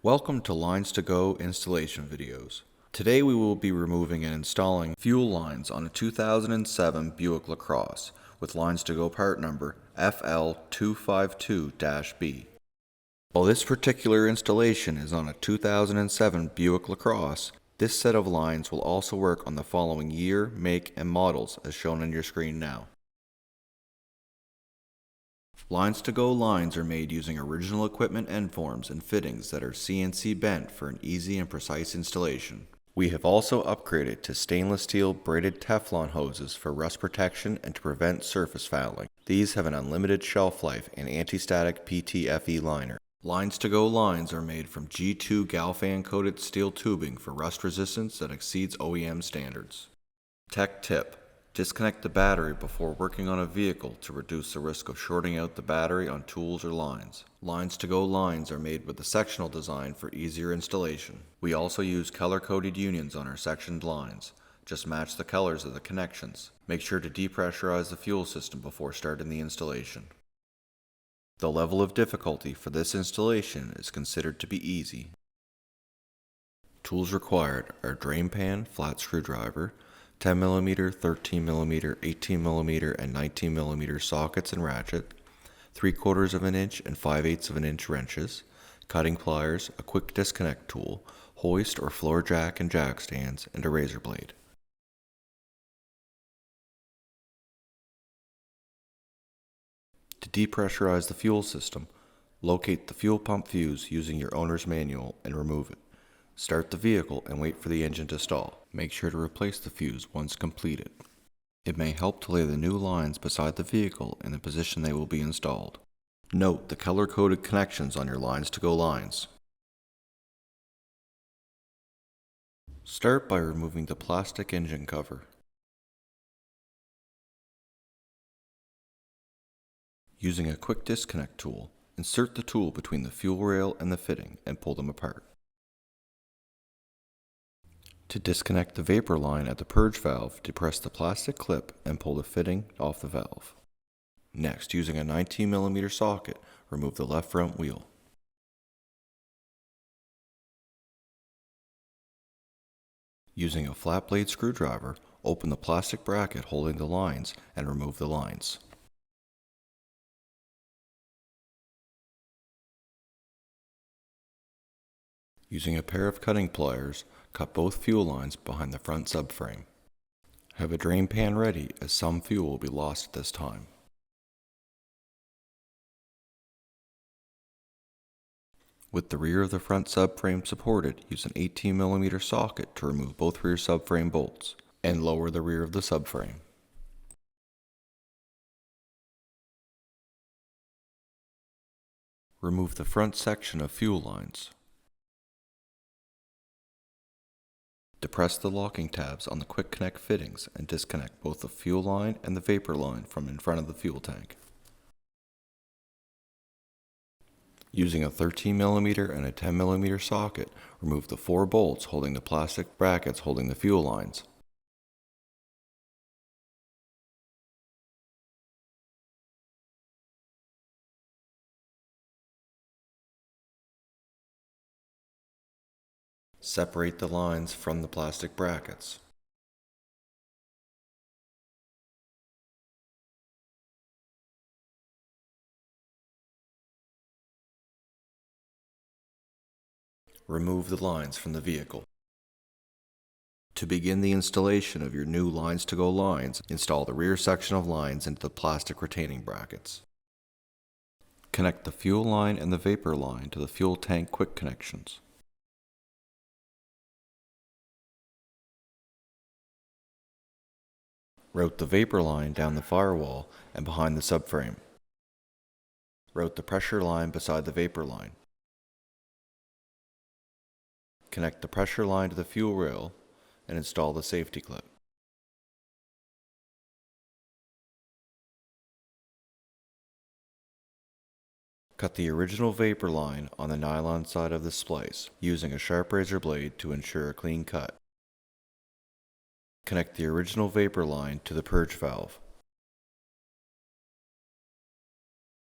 Welcome to LinesToGo installation videos. Today we will be removing and installing fuel lines on a 2007 Buick LaCrosse with LinesToGo part number FL252-B. While this particular installation is on a 2007 Buick LaCrosse, this set of lines will also work on the following year, make, and models as shown on your screen now. LinesToGo lines are made using original equipment end forms and fittings that are CNC bent for an easy and precise installation. We have also upgraded to stainless steel braided Teflon hoses for rust protection and to prevent surface fouling. These have an unlimited shelf life and anti-static PTFE liner. LinesToGo lines are made from G2 Galfan coated steel tubing for rust resistance that exceeds OEM standards. Tech tip: disconnect the battery before working on a vehicle to reduce the risk of shorting out the battery on tools or lines. LinesToGo lines are made with a sectional design for easier installation. We also use color-coded unions on our sectioned lines. Just match the colors of the connections. Make sure to depressurize the fuel system before starting the installation. The level of difficulty for this installation is considered to be easy. Tools required are drain pan, flat screwdriver, 10mm, 13mm, 18mm, and 19mm sockets and ratchet, 3/4 of an inch and 5/8 of an inch wrenches, cutting pliers, a quick disconnect tool, hoist or floor jack and jack stands, and a razor blade. To depressurize the fuel system, locate the fuel pump fuse using your owner's manual and remove it. Start the vehicle and wait for the engine to stall. Make sure to replace the fuse once completed. It may help to lay the new lines beside the vehicle in the position they will be installed. Note the color-coded connections on your LinesToGo lines. Start by removing the plastic engine cover. Using a quick disconnect tool, insert the tool between the fuel rail and the fitting and pull them apart. To disconnect the vapor line at the purge valve, depress the plastic clip and pull the fitting off the valve. Next, using a 19mm socket, remove the left front wheel. Using a flat blade screwdriver, open the plastic bracket holding the lines and remove the lines. Using a pair of cutting pliers, cut both fuel lines behind the front subframe. Have a drain pan ready as some fuel will be lost at this time. With the rear of the front subframe supported, use an 18mm socket to remove both rear subframe bolts and lower the rear of the subframe. Remove the front section of fuel lines. Depress the locking tabs on the quick connect fittings and disconnect both the fuel line and the vapor line from in front of the fuel tank. Using a 13mm and a 10mm socket, remove the 4 bolts holding the plastic brackets holding the fuel lines. Separate the lines from the plastic brackets. Remove the lines from the vehicle. To begin the installation of your new LinesToGo lines, install the rear section of lines into the plastic retaining brackets. Connect the fuel line and the vapor line to the fuel tank quick connections. Route the vapor line down the firewall and behind the subframe. Route the pressure line beside the vapor line. Connect the pressure line to the fuel rail and install the safety clip. Cut the original vapor line on the nylon side of the splice using a sharp razor blade to ensure a clean cut. Connect the original vapor line to the purge valve.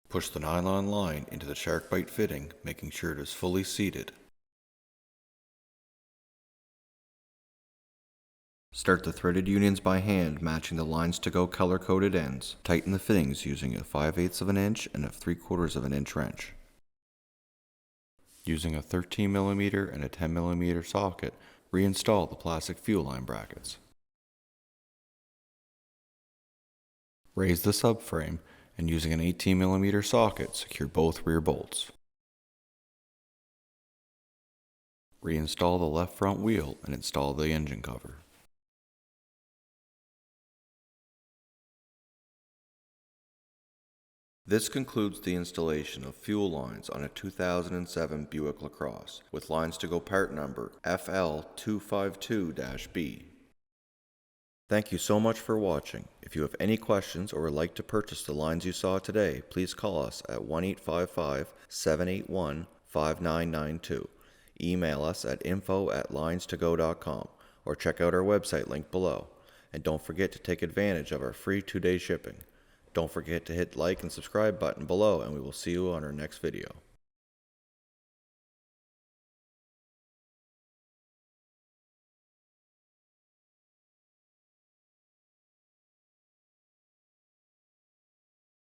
Push the nylon line into the shark bite fitting, making sure it is fully seated. Start the threaded unions by hand, matching the LinesToGo color-coded ends. Tighten the fittings using a 5/8 of an inch and a 3/4 of an inch wrench. Using a 13mm and a 10mm socket, reinstall the plastic fuel line brackets. Raise the subframe and using an 18mm socket, secure both rear bolts. Reinstall the left front wheel and install the engine cover. This concludes the installation of fuel lines on a 2007 Buick LaCrosse with LinesToGo part number FL252-B. Thank you so much for watching. If you have any questions or would like to purchase the lines you saw today, please call us at 1-855-781-5992. Email us at info@linestogo.com or check out our website link below. And don't forget to take advantage of our free 2-day shipping. Don't forget to hit like and subscribe button below, and we will see you on our next video.